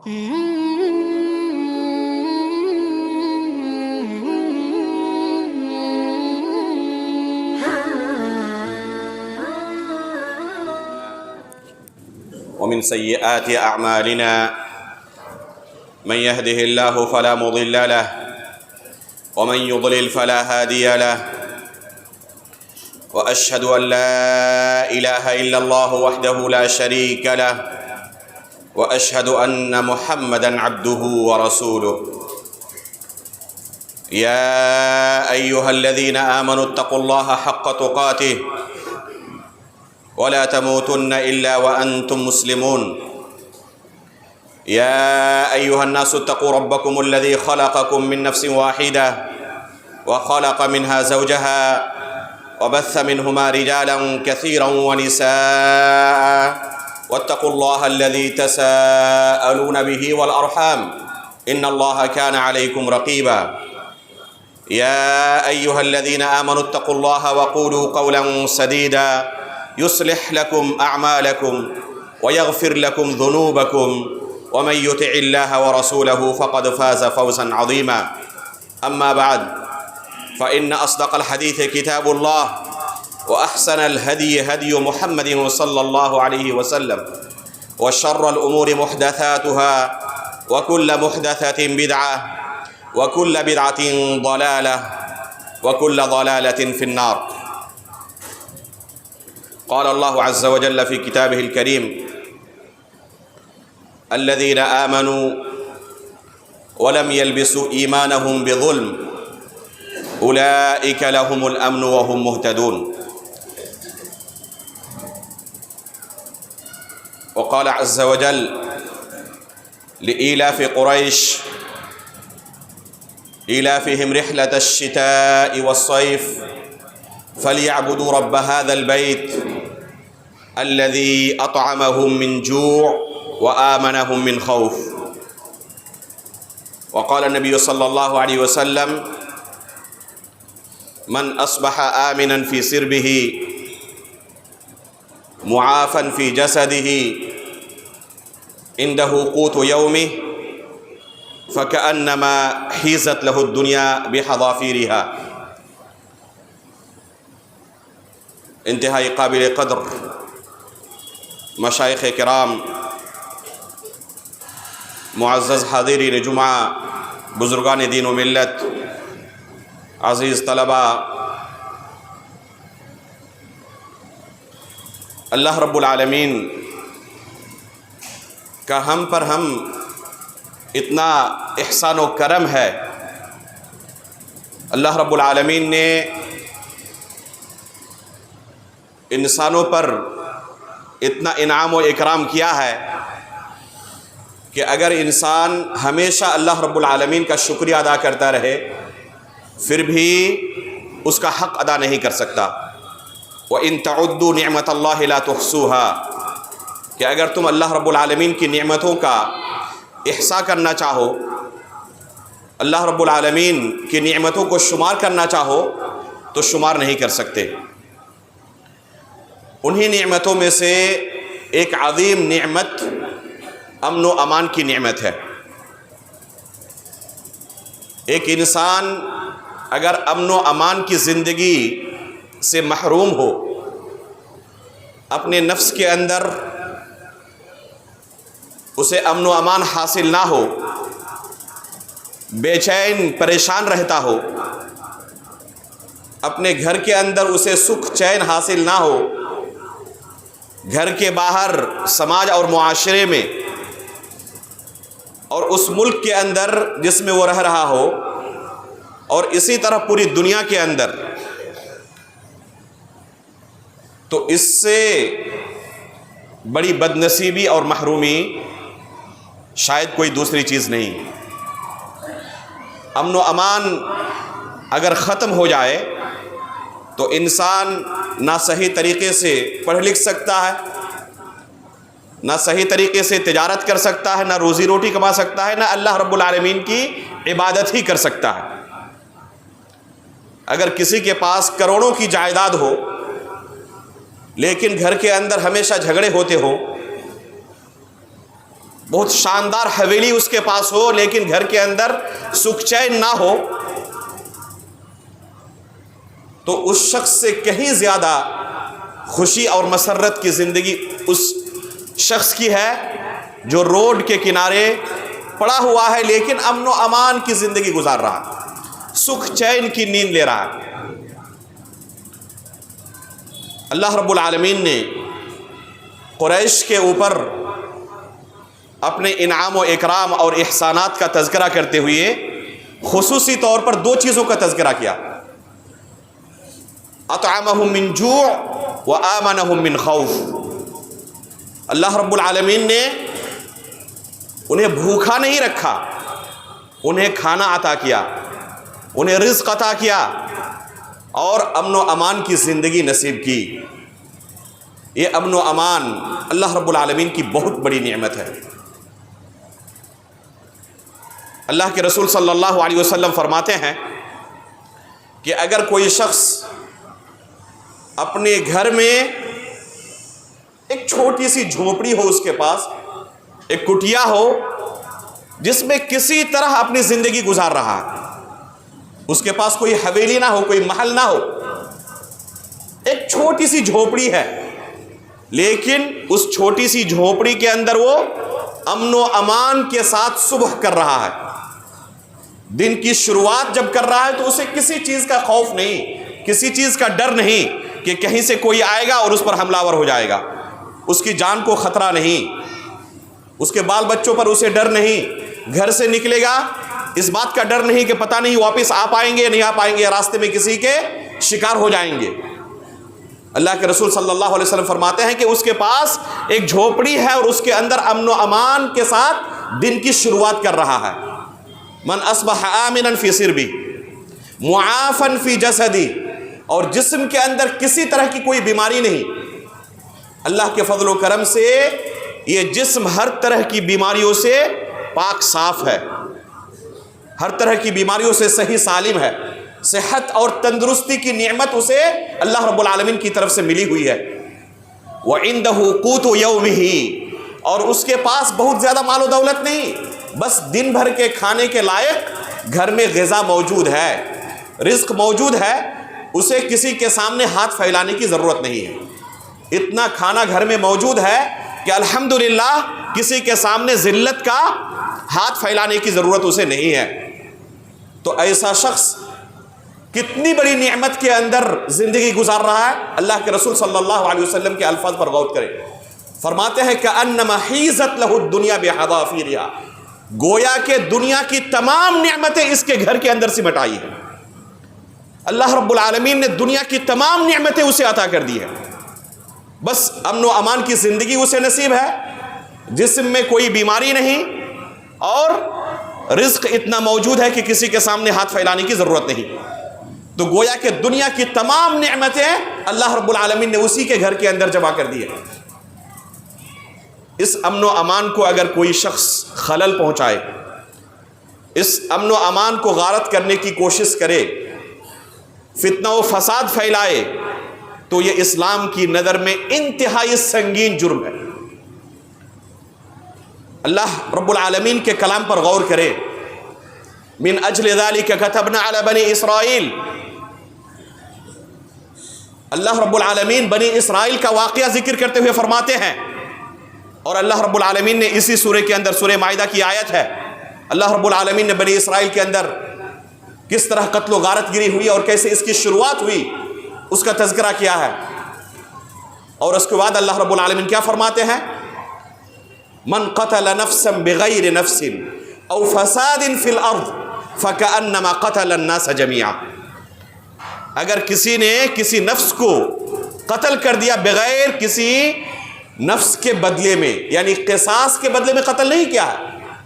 ومن سيئات أعمالنا من يهده الله فلا مضل له ومن يضلل فلا هادي له وأشهد أن لا إله إلا الله وحده لا شريك له وأشهد أن محمدًا عبده ورسوله يا أيها الذين آمنوا اتقوا الله حق تقاته ولا تموتن إلا وأنتم مسلمون يا أيها الناس اتقوا ربكم الذي خلقكم من نفس واحدة وخلق منها زوجها وبث منهما رجالا كثيرا ونساء واتقوا الله الذي تساءلون به والأرحام إن الله كان عليكم رقيبا يا أيها الذين آمنوا اتقوا الله وقولوا قولا سديدا يصلح لكم أعمالكم ويغفر لكم ذنوبكم ومن يطع الله ورسوله فقد فاز فوزا عظيما أما بعد فإن أصدق الحديث كتاب الله وأحسن الهدي هدي محمد صلى الله عليه وسلم وشر الأمور محدثاتها وكل محدثة بدعة وكل بدعة ضلالة وكل ضلالة في النار. قال الله عز وجل في كتابه الكريم الذين آمنوا ولم يلبسوا إيمانهم بظلم أولئك لهم الأمن وهم مهتدون. وقال عز وجل لإيلاف قريش إيلافهم رحلة الشتاء والصيف فليعبدوا رب هذا البيت الذي أطعمهم من جوع وآمنهم من خوف. وقال النبي صلى الله عليه وسلم من أصبح آمنا في سربه معافا في جسده عنده قوت يومه فكأنما حيزت له الدنيا بحذافيرها. انتہائی قابل قدر مشائخ کرام، معزز حاضرین جمعہ، بزرگان دین و ملت، عزیز طلباء، اللہ رب العالمین کا ہم پر اتنا احسان و کرم ہے. اللہ رب العالمین نے انسانوں پر اتنا انعام و اکرام کیا ہے کہ اگر انسان ہمیشہ اللہ رب العالمین کا شکریہ ادا کرتا رہے پھر بھی اس کا حق ادا نہیں کر سکتا. وَإِن تَعُدُّوا نِعْمَةَ اللَّهِ لَا تُحْصُوهَا کہ اگر تم اللہ رب العالمین کی نعمتوں کا احصاء کرنا چاہو، اللہ رب العالمین کی نعمتوں کو شمار کرنا چاہو تو شمار نہیں کر سکتے. انہی نعمتوں میں سے ایک عظیم نعمت امن و امان کی نعمت ہے. ایک انسان اگر امن و امان کی زندگی سے محروم ہو، اپنے نفس کے اندر اسے امن و امان حاصل نہ ہو، بے چین پریشان رہتا ہو، اپنے گھر کے اندر اسے سکھ چین حاصل نہ ہو، گھر کے باہر سماج اور معاشرے میں اور اس ملک کے اندر جس میں وہ رہ رہا ہو، اور اسی طرح پوری دنیا کے اندر، تو اس سے بڑی بدنصیبی اور محرومی شاید کوئی دوسری چیز نہیں. امن و امان اگر ختم ہو جائے تو انسان نہ صحیح طریقے سے پڑھ لکھ سکتا ہے، نہ صحیح طریقے سے تجارت کر سکتا ہے، نہ روزی روٹی کما سکتا ہے، نہ اللہ رب العالمین کی عبادت ہی کر سکتا ہے. اگر کسی کے پاس کروڑوں کی جائیداد ہو لیکن گھر کے اندر ہمیشہ جھگڑے ہوتے ہوں، بہت شاندار حویلی اس کے پاس ہو لیکن گھر کے اندر سکھ چین نہ ہو، تو اس شخص سے کہیں زیادہ خوشی اور مسرت کی زندگی اس شخص کی ہے جو روڈ کے کنارے پڑا ہوا ہے لیکن امن و امان کی زندگی گزار رہا ہے، سکھ چین کی نیند لے رہا ہے۔ اللہ رب العالمین نے قریش کے اوپر اپنے انعام و اکرام اور احسانات کا تذکرہ کرتے ہوئے خصوصی طور پر دو چیزوں کا تذکرہ کیا، اطعمہم من جوع وآمنہم من خوف۔ اللہ رب العالمین نے انہیں بھوکا نہیں رکھا، انہیں کھانا عطا کیا، انہیں رزق عطا کیا اور امن و امان کی زندگی نصیب کی۔ یہ امن و امان اللہ رب العالمین کی بہت بڑی نعمت ہے۔ اللہ کے رسول صلی اللہ علیہ وسلم فرماتے ہیں کہ اگر کوئی شخص اپنے گھر میں ایک چھوٹی سی جھونپڑی ہو، اس کے پاس ایک کٹیا ہو جس میں کسی طرح اپنی زندگی گزار رہا ہے، اس کے پاس کوئی حویلی نہ ہو، کوئی محل نہ ہو، ایک چھوٹی سی جھونپڑی ہے، لیکن اس چھوٹی سی جھونپڑی کے اندر وہ امن و امان کے ساتھ صبح کر رہا ہے، دن کی شروعات جب کر رہا ہے تو اسے کسی چیز کا خوف نہیں، کسی چیز کا ڈر نہیں کہ کہیں سے کوئی آئے گا اور اس پر حملہ آور ہو جائے گا، اس کی جان کو خطرہ نہیں، اس کے بال بچوں پر اسے ڈر نہیں، گھر سے نکلے گا اس بات کا ڈر نہیں کہ پتہ نہیں واپس آ پائیں گے یا نہیں آ پائیں گے، راستے میں کسی کے شکار ہو جائیں گے۔ اللہ کے رسول صلی اللہ علیہ وسلم فرماتے ہیں کہ اس کے پاس ایک جھونپڑی ہے اور اس کے اندر امن و امان کے ساتھ دن کی شروعات کر رہا ہے۔ من اصبح آمنا فی سربی معافا فی جسدی، اور جسم کے اندر کسی طرح کی کوئی بیماری نہیں۔ اللہ کے فضل و کرم سے یہ جسم ہر طرح کی بیماریوں سے پاک صاف ہے، ہر طرح کی بیماریوں سے صحیح سالم ہے، صحت اور تندرستی کی نعمت اسے اللہ رب العالمین کی طرف سے ملی ہوئی ہے۔ وَعِندَهُ قُوتُ يَوْمِهِ، اور اس کے پاس بہت زیادہ مال و دولت نہیں، بس دن بھر کے کھانے کے لائق گھر میں غذا موجود ہے، رزق موجود ہے، اسے کسی کے سامنے ہاتھ پھیلانے کی ضرورت نہیں ہے۔ اتنا کھانا گھر میں موجود ہے کہ الحمدللہ کسی کے سامنے ذلت کا ہاتھ پھیلانے کی ضرورت اسے نہیں ہے۔ تو ایسا شخص کتنی بڑی نعمت کے اندر زندگی گزار رہا ہے۔ اللہ کے رسول صلی اللہ علیہ وسلم کے الفاظ پر غور کریں، فرماتے ہیں کأنما حیزت لہ الدنیا بحذافیرہا، گویا کہ دنیا کی تمام نعمتیں اس کے گھر کے اندر سمٹ آئی ہیں۔ اللہ رب العالمین نے دنیا کی تمام نعمتیں اسے عطا کر دی ہیں، بس امن و امان کی زندگی اسے نصیب ہے، جسم میں کوئی بیماری نہیں اور رزق اتنا موجود ہے کہ کسی کے سامنے ہاتھ پھیلانے کی ضرورت نہیں۔ تو گویا کہ دنیا کی تمام نعمتیں اللہ رب العالمین نے اسی کے گھر کے اندر جمع کر دی ہیں۔ اس امن و امان کو اگر کوئی شخص خلل پہنچائے، اس امن و امان کو غارت کرنے کی کوشش کرے، فتنہ و فساد پھیلائے، تو یہ اسلام کی نظر میں انتہائی سنگین جرم ہے۔ اللہ رب العالمین کے کلام پر غور کرے، من اجل ذلک کتبنا علی بنی اسرائیل، اللہ رب العالمین بنی اسرائیل کا واقعہ ذکر کرتے ہوئے فرماتے ہیں، اور اللہ رب العالمین نے اسی سورہ کے اندر، سورہ مائدہ کی آیت ہے، اللہ رب العالمین نے بنی اسرائیل کے اندر کس طرح قتل و غارت گری ہوئی اور کیسے اس کی شروعات ہوئی اس کا تذکرہ کیا ہے۔ اور اس کے بعد اللہ رب العالمین کیا فرماتے ہیں، من قتل نفسا بغیر نفس او فساد فی الارض فکأنما قتل الناس جميعا، اگر کسی نے کسی نفس کو قتل کر دیا بغیر کسی نفس کے بدلے میں، یعنی قصاص کے بدلے میں قتل نہیں کیا،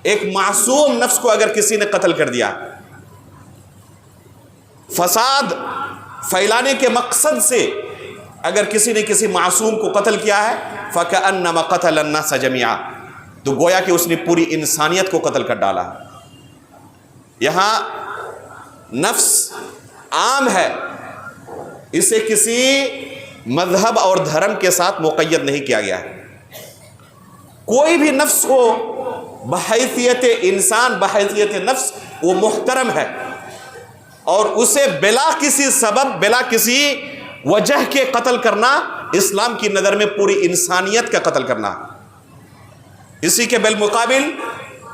ایک معصوم نفس کو اگر کسی نے قتل کر دیا، فساد پھیلانے کے مقصد سے اگر کسی نے کسی معصوم کو قتل کیا ہے، فَكَأَنَّمَا قَتَلَ النَّاسَ جَمِيعًا، تو گویا کہ اس نے پوری انسانیت کو قتل کر ڈالا۔ یہاں نفس عام ہے، اسے کسی مذہب اور دھرم کے ساتھ مقید نہیں کیا گیا ہے۔ کوئی بھی نفس ہو بحیثیت انسان، بحیثیت نفس وہ محترم ہے، اور اسے بلا کسی سبب، بلا کسی وجہ کے قتل کرنا اسلام کی نظر میں پوری انسانیت کا قتل کرنا۔ اسی کے بالمقابل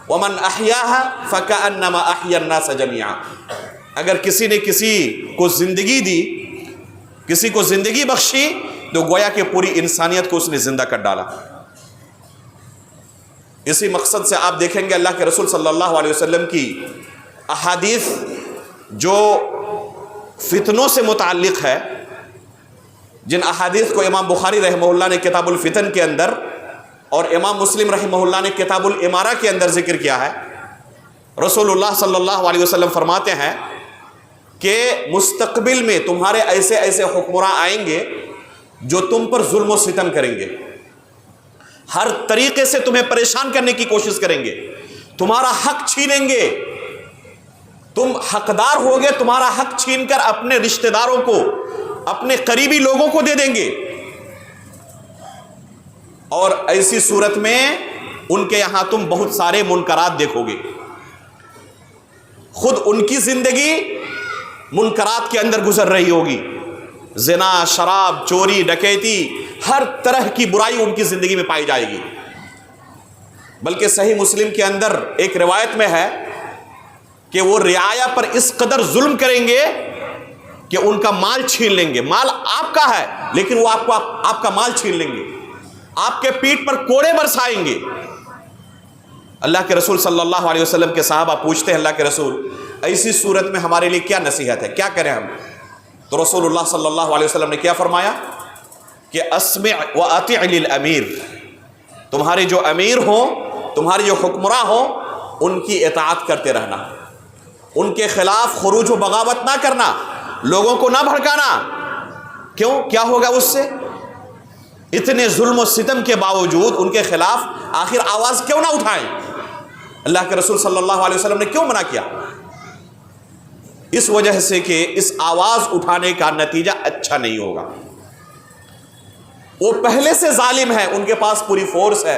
ومن احیاها فکأنما احیا الناس جميعا، اگر کسی نے کسی کو زندگی دی، کسی کو زندگی بخشی، تو گویا کہ پوری انسانیت کو اس نے زندہ کر ڈالا۔ اسی مقصد سے آپ دیکھیں گے اللہ کے رسول صلی اللہ علیہ وسلم کی احادیث جو فتنوں سے متعلق ہے، جن احادیث کو امام بخاری رحمہ اللہ نے کتاب الفتن کے اندر اور امام مسلم رحمہ اللہ نے کتاب الامارہ کے اندر ذکر کیا ہے، رسول اللہ صلی اللہ علیہ وسلم فرماتے ہیں کہ مستقبل میں تمہارے ایسے ایسے حکمراں آئیں گے جو تم پر ظلم و ستم کریں گے، ہر طریقے سے تمہیں پریشان کرنے کی کوشش کریں گے، تمہارا حق چھینیں گے، تم حقدار ہوگے، تمہارا حق چھین کر اپنے رشتہ داروں کو، اپنے قریبی لوگوں کو دے دیں گے، اور ایسی صورت میں ان کے یہاں تم بہت سارے منکرات دیکھو گے۔ خود ان کی زندگی منکرات کے اندر گزر رہی ہوگی، زنا، شراب، چوری، ڈکیتی، ہر طرح کی برائی ان کی زندگی میں پائی جائے گی۔ بلکہ صحیح مسلم کے اندر ایک روایت میں ہے کہ وہ رعایا پر اس قدر ظلم کریں گے کہ ان کا مال چھین لیں گے، مال آپ کا ہے لیکن وہ آپ کا مال چھین لیں گے، آپ کے پیٹھ پر کوڑے برسائیں گے۔ اللہ کے رسول صلی اللہ علیہ وسلم کے صحابہ پوچھتے ہیں اللہ کے رسول ایسی صورت میں ہمارے لیے کیا نصیحت ہے، کیا کریں ہم؟ تو رسول اللہ صلی اللہ علیہ وسلم نے کیا فرمایا کہ اسمع واطع للامیر، تمہارے جو امیر ہوں، تمہارے جو حکمراں ہوں، ان کی اطاعت کرتے رہنا، ان کے خلاف خروج و بغاوت نہ کرنا، لوگوں کو نہ بھڑکانا۔ کیوں؟ کیا ہوگا اس سے؟ اتنے ظلم و ستم کے باوجود ان کے خلاف آخر آواز کیوں نہ اٹھائیں؟ اللہ کے رسول صلی اللہ علیہ وسلم نے کیوں منع کیا؟ اس وجہ سے کہ اس آواز اٹھانے کا نتیجہ اچھا نہیں ہوگا۔ وہ پہلے سے ظالم ہے، ان کے پاس پوری فورس ہے،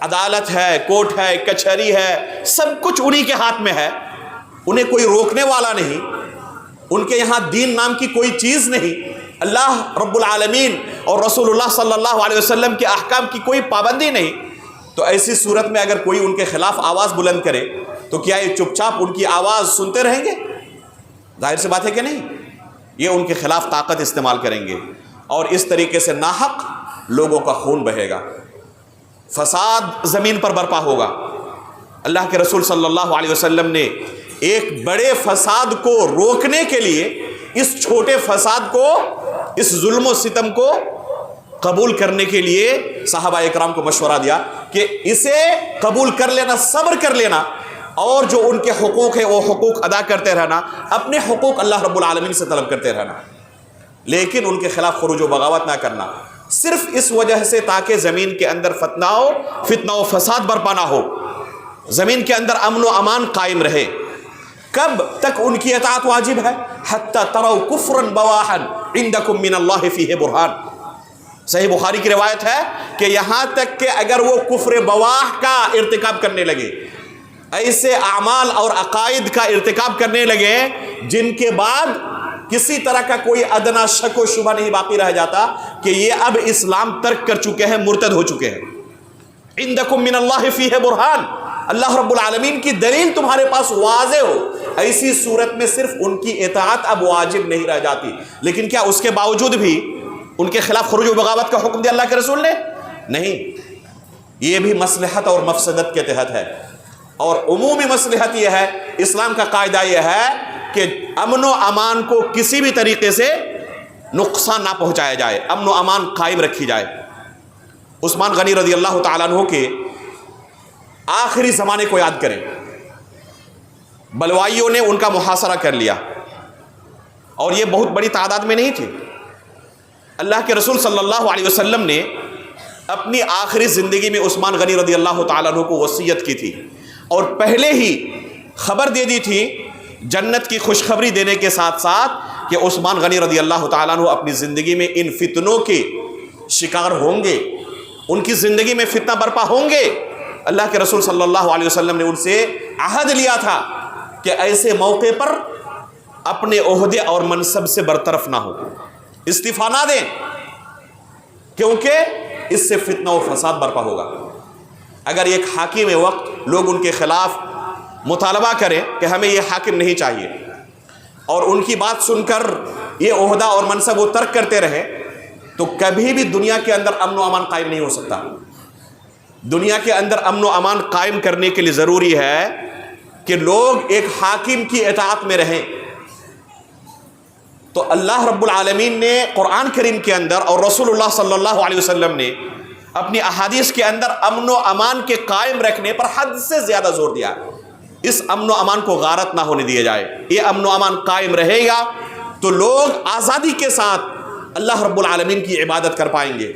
عدالت ہے، کورٹ ہے، کچہری ہے، سب کچھ انہی کے ہاتھ میں ہے، انہیں کوئی روکنے والا نہیں، ان کے یہاں دین نام کی کوئی چیز نہیں، اللہ رب العالمین اور رسول اللہ صلی اللہ علیہ وسلم کے احکام کی کوئی پابندی نہیں۔ تو ایسی صورت میں اگر کوئی ان کے خلاف آواز بلند کرے تو کیا یہ چپ چاپ ان کی آواز سنتے رہیں گے؟ ظاہر سی بات ہے کہ نہیں، یہ ان کے خلاف طاقت استعمال کریں گے، اور اس طریقے سے ناحق لوگوں کا خون بہے گا، فساد زمین پر برپا ہوگا۔ اللہ کے رسول صلی اللہ علیہ وسلم نے ایک بڑے فساد کو روکنے کے لیے اس چھوٹے فساد کو، اس ظلم و ستم کو قبول کرنے کے لیے صحابہ اکرام کو مشورہ دیا کہ اسے قبول کر لینا، صبر کر لینا، اور جو ان کے حقوق ہیں وہ حقوق ادا کرتے رہنا، اپنے حقوق اللہ رب العالمین سے طلب کرتے رہنا، لیکن ان کے خلاف خروج و بغاوت نہ کرنا، صرف اس وجہ سے تاکہ زمین کے اندر فتنہ و فساد برپا نہ ہو، زمین کے اندر امن و امان قائم رہے۔ کب تک ان کی اطاعت واجب ہے؟ حتی تروا کفرا بواحا عندکم من اللہ فیہ برہان۔ صحیح بخاری کی روایت ہے کہ یہاں تک کہ اگر وہ کفر بواح کا ارتکاب کرنے لگے، ایسے اعمال اور عقائد کا ارتکاب کرنے لگے جن کے بعد کسی طرح کا کوئی ادنا شک و شبہ نہیں باقی رہ جاتا کہ یہ اب اسلام ترک کر چکے ہیں، مرتد ہو چکے ہیں، عندکم من اللہ فیہ برہان، اللہ رب العالمین کی دلیل تمہارے پاس واضح ہو، ایسی صورت میں صرف ان کی اطاعت اب واجب نہیں رہ جاتی، لیکن کیا اس کے باوجود بھی ان کے خلاف خروج و بغاوت کا حکم دیا اللہ کے رسول نے؟ نہیں، یہ بھی مصلحت اور مفسدت کے تحت ہے، اور عمومی مصلحت یہ ہے، اسلام کا قاعدہ یہ ہے کہ امن و امان کو کسی بھی طریقے سے نقصان نہ پہنچایا جائے، امن و امان قائم رکھی جائے۔ عثمان غنی رضی اللہ تعالیٰ عنہ کے آخری زمانے کو یاد کریں، بلوائیوں نے ان کا محاصرہ کر لیا، اور یہ بہت بڑی تعداد میں نہیں تھی۔ اللہ کے رسول صلی اللہ علیہ وسلم نے اپنی آخری زندگی میں عثمان غنی رضی اللہ تعالیٰ عنہ کو وصیت کی تھی، اور پہلے ہی خبر دے دی تھی جنت کی خوشخبری دینے کے ساتھ ساتھ کہ عثمان غنی رضی اللہ تعالیٰ عنہ اپنی زندگی میں ان فتنوں کے شکار ہوں گے، ان کی زندگی میں فتنہ برپا ہوں گے، اللہ کے رسول صلی اللہ علیہ وسلم نے ان سے عہد لیا تھا کہ ایسے موقع پر اپنے عہدے اور منصب سے برطرف نہ ہو، استعفیٰ نہ دیں، کیونکہ اس سے فتنہ و فساد برپا ہوگا۔ اگر ایک حاکم وقت لوگ ان کے خلاف مطالبہ کریں کہ ہمیں یہ حاکم نہیں چاہیے، اور ان کی بات سن کر یہ عہدہ اور منصب وہ ترک کرتے رہے، تو کبھی بھی دنیا کے اندر امن و امان قائم نہیں ہو سکتا۔ دنیا کے اندر امن و امان قائم کرنے کے لیے ضروری ہے کہ لوگ ایک حاکم کی اطاعت میں رہیں۔ تو اللہ رب العالمین نے قرآن کریم کے اندر اور رسول اللہ صلی اللہ علیہ وسلم نے اپنی احادیث کے اندر امن و امان کے قائم رکھنے پر حد سے زیادہ زور دیا۔ اس امن و امان کو غارت نہ ہونے دیا جائے۔ یہ امن و امان قائم رہے گا تو لوگ آزادی کے ساتھ اللہ رب العالمین کی عبادت کر پائیں گے،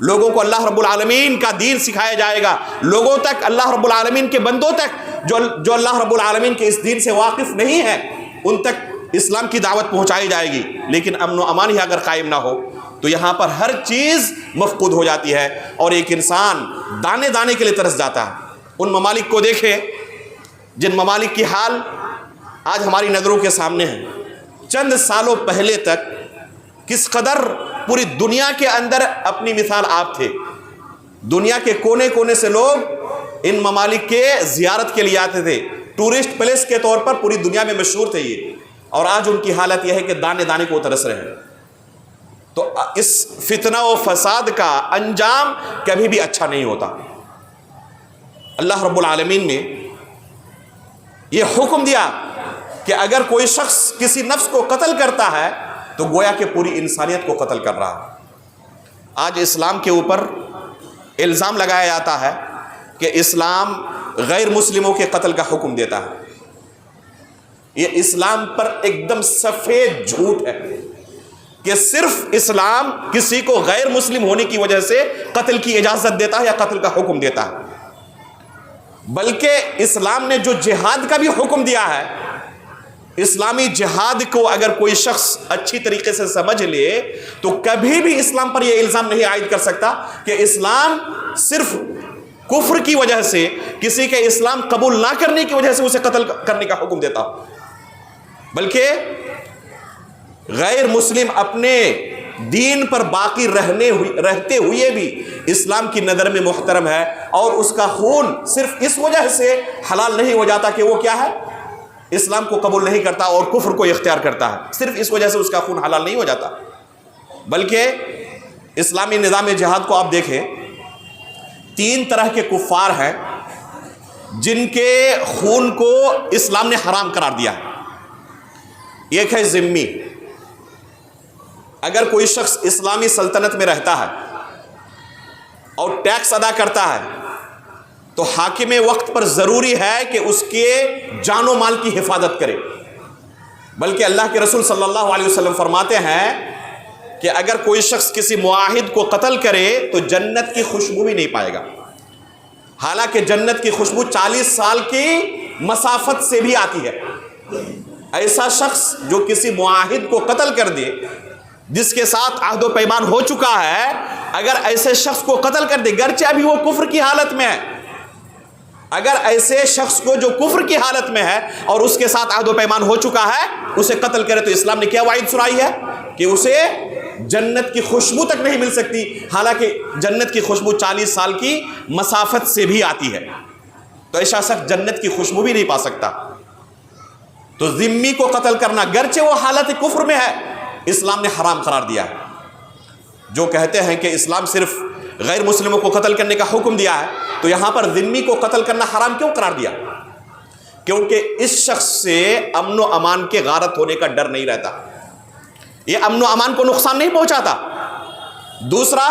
لوگوں کو اللہ رب العالمین کا دین سکھایا جائے گا، لوگوں تک، اللہ رب العالمین کے بندوں تک جو اللہ رب العالمین کے اس دین سے واقف نہیں ہے، ان تک اسلام کی دعوت پہنچائی جائے گی۔ لیکن امن و امان ہی اگر قائم نہ ہو تو یہاں پر ہر چیز مفقود ہو جاتی ہے، اور ایک انسان دانے دانے کے لیے ترس جاتا ہے۔ ان ممالک کو دیکھیں جن ممالک کی حال آج ہماری نظروں کے سامنے ہے۔ چند سالوں پہلے تک کس قدر پوری دنیا کے اندر اپنی مثال آپ تھے، دنیا کے کونے کونے سے لوگ ان ممالک کے زیارت کے لیے آتے تھے، ٹورسٹ پلیس کے طور پر پوری دنیا میں مشہور تھے یہ، اور آج ان کی حالت یہ ہے کہ دانے دانے کو ترس رہے ہیں۔ تو اس فتنہ و فساد کا انجام کبھی بھی اچھا نہیں ہوتا۔ اللہ رب العالمین نے یہ حکم دیا کہ اگر کوئی شخص کسی نفس کو قتل کرتا ہے تو گویا کہ پوری انسانیت کو قتل کر رہا ہے۔ آج اسلام کے اوپر الزام لگایا جاتا ہے کہ اسلام غیر مسلموں کے قتل کا حکم دیتا ہے۔ یہ اسلام پر ایک دم سفید جھوٹ ہے کہ صرف اسلام کسی کو غیر مسلم ہونے کی وجہ سے قتل کی اجازت دیتا ہے یا قتل کا حکم دیتا ہے، بلکہ اسلام نے جو جہاد کا بھی حکم دیا ہے، اسلامی جہاد کو اگر کوئی شخص اچھی طریقے سے سمجھ لے تو کبھی بھی اسلام پر یہ الزام نہیں عائد کر سکتا کہ اسلام صرف کفر کی وجہ سے، کسی کے اسلام قبول نہ کرنے کی وجہ سے اسے قتل کرنے کا حکم دیتا، بلکہ غیر مسلم اپنے دین پر باقی رہتے ہوئے بھی اسلام کی نظر میں محترم ہے، اور اس کا خون صرف اس وجہ سے حلال نہیں ہو جاتا کہ وہ کیا ہے، اسلام کو قبول نہیں کرتا اور کفر کو اختیار کرتا ہے، صرف اس وجہ سے اس کا خون حلال نہیں ہو جاتا، بلکہ اسلامی نظام جہاد کو آپ دیکھیں، 3 طرح کے کفار ہیں جن کے خون کو اسلام نے حرام قرار دیا ہے۔ ایک ہے ذمہ، اگر کوئی شخص اسلامی سلطنت میں رہتا ہے اور ٹیکس ادا کرتا ہے تو حاکم وقت پر ضروری ہے کہ اس کے جان و مال کی حفاظت کرے، بلکہ اللہ کے رسول صلی اللہ علیہ وسلم فرماتے ہیں کہ اگر کوئی شخص کسی معاہد کو قتل کرے تو جنت کی خوشبو بھی نہیں پائے گا، حالانکہ جنت کی خوشبو 40 سال کی مسافت سے بھی آتی ہے۔ ایسا شخص جو کسی معاہد کو قتل کر دے، جس کے ساتھ عہد و پیمان ہو چکا ہے، اگر ایسے شخص کو قتل کر دے، گرچہ ابھی وہ کفر کی حالت میں ہے، اگر ایسے شخص کو جو کفر کی حالت میں ہے اور اس کے ساتھ عہد و پیمان ہو چکا ہے اسے قتل کرے، تو اسلام نے کیا وعید سنائی ہے کہ اسے جنت کی خوشبو تک نہیں مل سکتی، حالانکہ جنت کی خوشبو 40 سال کی مسافت سے بھی آتی ہے، تو ایسا شخص جنت کی خوشبو بھی نہیں پا سکتا۔ تو ذمی کو قتل کرنا گرچہ وہ حالت کفر میں ہے، اسلام نے حرام قرار دیا ہے۔ جو کہتے ہیں کہ اسلام صرف غیر مسلموں کو قتل کرنے کا حکم دیا ہے، تو یہاں پر ذمی کو قتل کرنا حرام کیوں قرار دیا؟ کیونکہ اس شخص سے امن و امان کے غارت ہونے کا ڈر نہیں رہتا، یہ امن و امان کو نقصان نہیں پہنچاتا۔ دوسرا،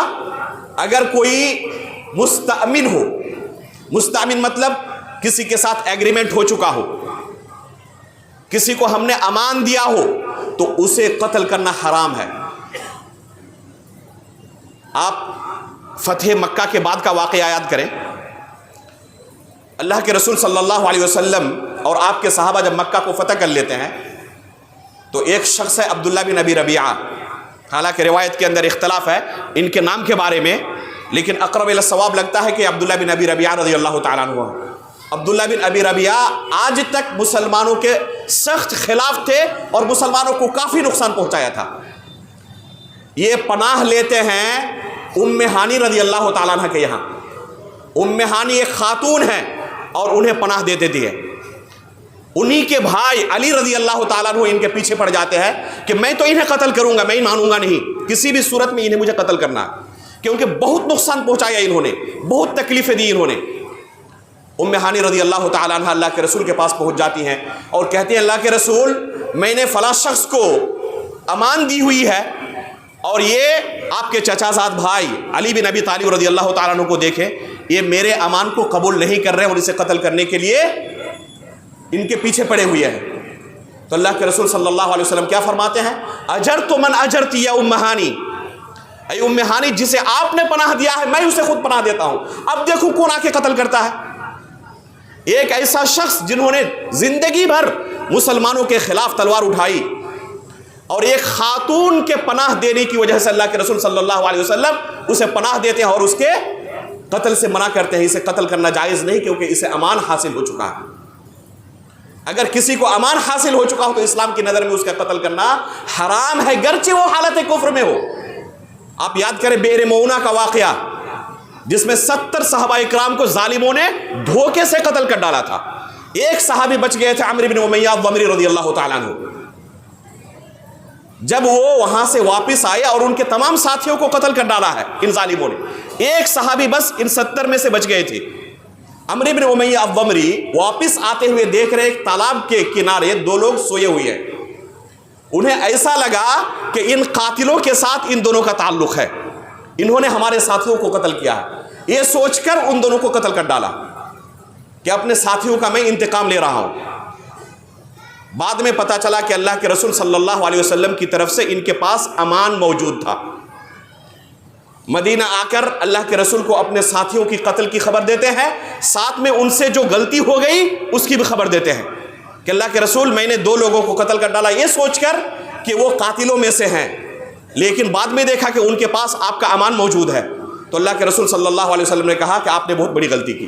اگر کوئی مستأمن ہو، مستأمن مطلب کسی کے ساتھ ایگریمنٹ ہو چکا ہو، کسی کو ہم نے امان دیا ہو، تو اسے قتل کرنا حرام ہے۔ آپ فتح مکہ کے بعد کا واقعہ یاد کریں، اللہ کے رسول صلی اللہ علیہ وسلم اور آپ کے صحابہ جب مکہ کو فتح کر لیتے ہیں تو ایک شخص ہے عبداللہ بن ابی ربیعہ، حالانکہ روایت کے اندر اختلاف ہے ان کے نام کے بارے میں، لیکن اقرب الی الصواب لگتا ہے کہ عبداللہ بن ابی ربیعہ رضی اللہ تعالیٰ عنہ۔ عبداللہ بن ابی ربیعہ آج تک مسلمانوں کے سخت خلاف تھے اور مسلمانوں کو کافی نقصان پہنچایا تھا۔ یہ پناہ لیتے ہیں ام ہانی رضی اللہ تعالیٰ عنہ کے یہاں۔ ام ہانی ایک خاتون ہیں اور انہیں پناہ دیتے تھے۔ انہی کے بھائی علی رضی اللہ تعالیٰ عنہ ان کے پیچھے پڑ جاتے ہیں کہ میں تو انہیں قتل کروں گا، میں مانوں گا نہیں، کسی بھی صورت میں انہیں مجھے قتل کرنا ہے، کیونکہ بہت نقصان پہنچایا انہوں نے، بہت تکلیفیں دی انہوں نے۔ ام ہانی رضی اللہ تعالیٰ عنہ اللہ کے رسول کے پاس پہنچ جاتی ہیں اور کہتے ہیں اللہ کے رسول میں نے فلاں شخص کو امان دی ہوئی ہے اور یہ آپ کے چچا زاد بھائی علی بن ابی طالب رضی اللہ تعالیٰ عنہ کو دیکھیں، یہ میرے امان کو قبول نہیں کر رہے اور اسے قتل کرنے کے لیے ان کے پیچھے پڑے ہوئے ہیں۔ تو اللہ کے رسول صلی اللہ علیہ وسلم کیا فرماتے ہیں؟ اجرت من اجرت یا ام ہانی، اے ام ہانی جسے آپ نے پناہ دیا ہے میں اسے خود پناہ دیتا ہوں، اب دیکھو کون آ کے قتل کرتا ہے۔ ایک ایسا شخص جنہوں نے زندگی بھر مسلمانوں کے خلاف تلوار اٹھائی اور ایک خاتون کے پناہ دینے کی وجہ سے اللہ کے رسول صلی اللہ علیہ وسلم اسے پناہ دیتے ہیں اور اس کے قتل سے منع کرتے ہیں۔ اسے قتل کرنا جائز نہیں کیونکہ اسے امان حاصل ہو چکا ہے۔ اگر کسی کو امان حاصل ہو چکا ہو تو اسلام کی نظر میں اس کا قتل کرنا حرام ہے، گرچہ وہ حالت کفر میں ہو۔ آپ یاد کریں بئر معونہ کا واقعہ جس میں 70 صحابہ اکرام کو ظالموں نے دھوکے سے قتل کر ڈالا تھا، ایک صحابی بچ گئے تھے عمرو بن امیہ الضمری رضی اللہ تعالیٰ عنہ۔ جب وہ وہاں سے واپس آئے اور ان کے تمام ساتھیوں کو قتل کر ڈالا ہے ان ظالموں نے، ایک صحابی بس ان 70 میں سے بچ گئے تھے۔ عمرو بن امیہ الضمری واپس آتے ہوئے دیکھ رہے ایک تالاب کے کنارے دو لوگ سوئے ہوئے ہیں۔ انہیں ایسا لگا کہ ان قاتلوں کے ساتھ ان دونوں کا تعلق ہے، انہوں نے ہمارے ساتھیوں کو قتل کیا ہے، یہ سوچ کر ان دونوں کو قتل کر ڈالا کہ اپنے ساتھیوں کا میں انتقام لے رہا ہوں۔ بعد میں پتا چلا کہ اللہ کے رسول صلی اللہ علیہ وسلم کی طرف سے ان کے پاس امان موجود تھا۔ مدینہ آ کر اللہ کے رسول کو اپنے ساتھیوں کی قتل کی خبر دیتے ہیں، ساتھ میں ان سے جو غلطی ہو گئی اس کی بھی خبر دیتے ہیں کہ اللہ کے رسول میں نے دو لوگوں کو قتل کر ڈالا، یہ سوچ کر کہ وہ قاتلوں میں سے ہیں، لیکن بعد میں دیکھا کہ ان کے پاس آپ کا امان موجود ہے۔ تو اللہ کے رسول صلی اللہ علیہ وسلم نے کہا کہ آپ نے بہت بڑی غلطی کی،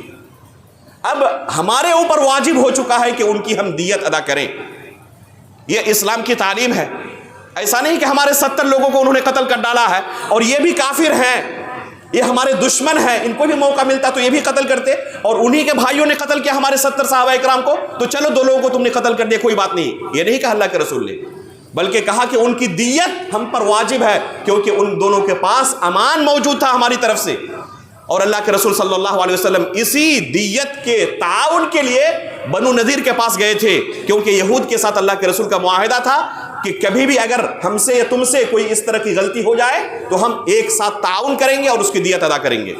اب ہمارے اوپر واجب ہو چکا ہے کہ ان کی ہم دیت ادا کریں۔ یہ اسلام کی تعلیم ہے، ایسا نہیں کہ ہمارے 70 لوگوں کو انہوں نے قتل کر ڈالا ہے اور یہ بھی کافر ہیں، یہ ہمارے دشمن ہیں، ان کو بھی موقع ملتا تو یہ بھی قتل کرتے، اور انہی کے بھائیوں نے قتل کیا ہمارے 70 صحابہ اکرام کو تو چلو دو لوگوں کو تم نے قتل کر دیا، کوئی بات نہیں۔ یہ نہیں کہا اللہ کے رسول نے، بلکہ کہا کہ ان کی دیت ہم پر واجب ہے کیونکہ ان دونوں کے پاس امان موجود تھا ہماری طرف سے۔ اور اللہ کے رسول صلی اللہ علیہ وسلم اسی دیت کے تعاون کے لیے بنو نذیر کے پاس گئے تھے، کیونکہ یہود کے ساتھ اللہ کے رسول کا معاہدہ تھا کہ کبھی بھی اگر ہم سے یا تم سے کوئی اس طرح کی غلطی ہو جائے تو ہم ایک ساتھ تعاون کریں گے اور اس کی دیت ادا کریں گے،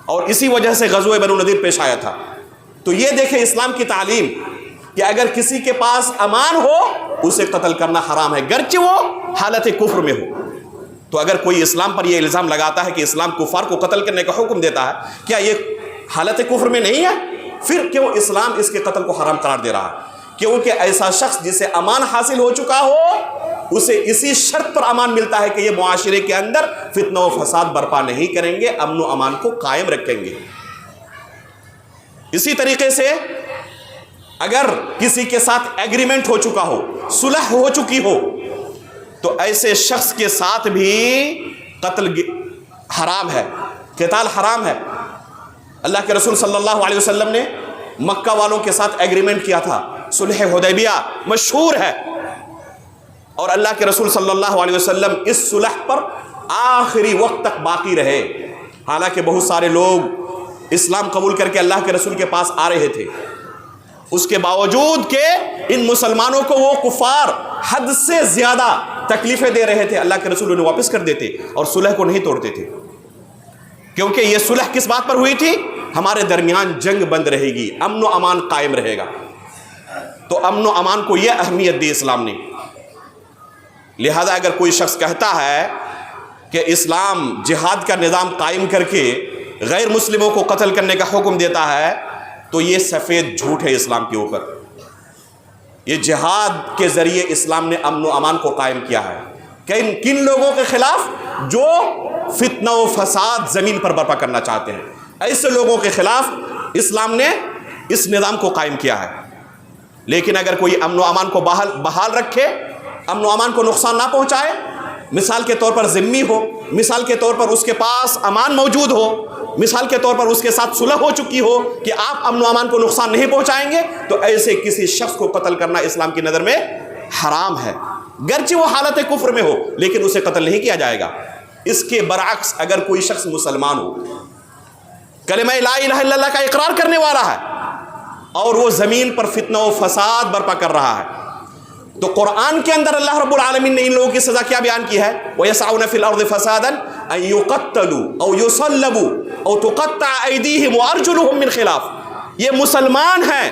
اور اسی وجہ سے غزوہ بنو نذیر پیش آیا تھا۔ تو یہ دیکھیں اسلام کی تعلیم کہ اگر کسی کے پاس امان ہو اسے قتل کرنا حرام ہے، گرچہ وہ حالت کفر میں ہو۔ تو اگر کوئی اسلام پر یہ الزام لگاتا ہے کہ اسلام کفار کو قتل کرنے کا حکم دیتا ہے، کیا یہ حالت کفر میں نہیں ہے؟ پھر کیوں اسلام اس کے قتل کو حرام قرار دے رہا ہے؟ کیونکہ ایسا شخص جسے امان حاصل ہو چکا ہو اسے اسی شرط پر امان ملتا ہے کہ یہ معاشرے کے اندر فتنہ و فساد برپا نہیں کریں گے، امن و امان کو قائم رکھیں گے۔ اسی طریقے سے اگر کسی کے ساتھ ایگریمنٹ ہو چکا ہو، صلح ہو چکی ہو، تو ایسے شخص کے ساتھ بھی قتل حرام ہے، قتال حرام ہے۔ اللہ کے رسول صلی اللہ علیہ وسلم نے مکہ والوں کے ساتھ ایگریمنٹ کیا تھا، صلح حدیبیہ مشہور ہے، اور اللہ کے رسول صلی اللہ علیہ وسلم اس صلح پر آخری وقت تک باقی رہے، حالانکہ بہت سارے لوگ اسلام قبول کر کے اللہ کے رسول کے پاس آ رہے تھے، اس کے باوجود کہ ان مسلمانوں کو وہ کفار حد سے زیادہ تکلیفیں دے رہے تھے، اللہ کے رسول انہیں واپس کر دیتے اور صلح کو نہیں توڑتے تھے، کیونکہ یہ صلح کس بات پر ہوئی تھی؟ ہمارے درمیان جنگ بند رہے گی، امن و امان قائم رہے گا۔ تو امن و امان کو یہ اہمیت دی اسلام نے۔ لہذا اگر کوئی شخص کہتا ہے کہ اسلام جہاد کا نظام قائم کر کے غیر مسلموں کو قتل کرنے کا حکم دیتا ہے تو یہ سفید جھوٹ ہے اسلام کے اوپر۔ یہ جہاد کے ذریعے اسلام نے امن و امان کو قائم کیا ہے، کن لوگوں کے خلاف؟ جو فتنہ و فساد زمین پر برپا کرنا چاہتے ہیں، ایسے لوگوں کے خلاف اسلام نے اس نظام کو قائم کیا ہے۔ لیکن اگر کوئی امن و امان کو بحال رکھے، امن و امان کو نقصان نہ پہنچائے، مثال کے طور پر ذمہ ہو، مثال کے طور پر اس کے پاس امان موجود ہو، مثال کے طور پر اس کے ساتھ صلح ہو چکی ہو کہ آپ امن و امان کو نقصان نہیں پہنچائیں گے، تو ایسے کسی شخص کو قتل کرنا اسلام کی نظر میں حرام ہے، گرچہ وہ حالت کفر میں ہو، لیکن اسے قتل نہیں کیا جائے گا۔ اس کے برعکس اگر کوئی شخص مسلمان ہو، کلمہ لا الہ الا اللہ کا اقرار کرنے والا ہے، اور وہ زمین پر فتنہ و فساد برپا کر رہا ہے، تو قرآن کے اندر اللہ رب العالمین نے ان لوگوں کی سزا کیا بیان کی ہے؟ وَيَسْعَوْنَ فِي الْأَرْضِ فَسَادًا أَن يُقَتَّلُوا أَوْ يُصَلَّبُوا أَوْ تُقَطَّعَ أَيْدِيهِمْ وَأَرْجُلُهُم مِّنْ خِلَافٍ۔ یہ مسلمان ہیں،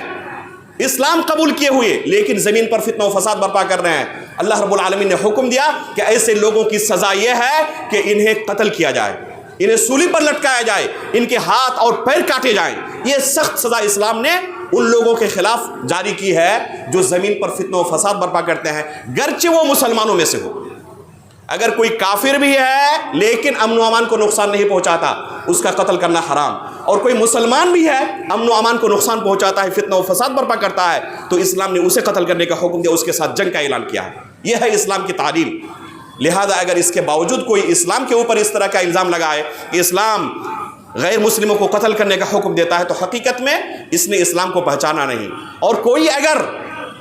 اسلام قبول کیے ہوئے، لیکن زمین پر فتنہ و فساد برپا کر رہے ہیں۔ اللہ رب العالمین نے حکم دیا کہ ایسے لوگوں کی سزا یہ ہے کہ انہیں قتل کیا جائے، انہیں سولی پر لٹکایا جائے، ان کے ہاتھ اور پیر کاٹے جائیں۔ یہ سخت سزا اسلام نے ان لوگوں کے خلاف جاری کی ہے جو زمین پر فتنہ و فساد برپا کرتے ہیں، گرچہ وہ مسلمانوں میں سے ہو۔ اگر کوئی کافر بھی ہے لیکن امن و امان کو نقصان نہیں پہنچاتا، اس کا قتل کرنا حرام، اور کوئی مسلمان بھی ہے امن و امان کو نقصان پہنچاتا ہے، فتنہ و فساد برپا کرتا ہے، تو اسلام نے اسے قتل کرنے کا حکم دیا، اس کے ساتھ جنگ کا اعلان کیا ہے۔ یہ ہے اسلام کی تعلیم۔ لہذا اگر اس کے باوجود کوئی اسلام کے اوپر اس طرح کا الزام لگائے کہ اسلام غیر مسلموں کو قتل کرنے کا حکم دیتا ہے، تو حقیقت میں اس نے اسلام کو پہچانا نہیں۔ اور کوئی اگر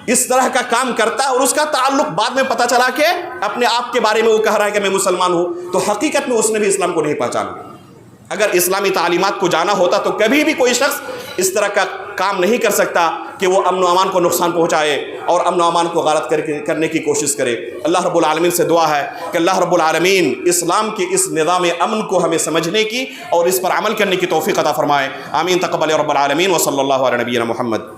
اس طرح کا کام کرتا ہے اور اس کا تعلق بعد میں پتہ چلا کہ اپنے آپ کے بارے میں وہ کہہ رہا ہے کہ میں مسلمان ہوں، تو حقیقت میں اس نے بھی اسلام کو نہیں پہچانا۔ اگر اسلامی تعلیمات کو جانا ہوتا تو کبھی بھی کوئی شخص اس طرح کا کام نہیں کر سکتا کہ وہ امن و امان کو نقصان پہنچائے اور امن و امان کو غارت کرنے کی کوشش کرے۔ اللہ رب العالمین سے دعا ہے کہ اللہ رب العالمین اسلام کے اس نظام امن کو ہمیں سمجھنے کی اور اس پر عمل کرنے کی توفیق عطا فرمائے۔ آمین، تقبل رب العالمین، وصلی اللہ علی نبینا محمد۔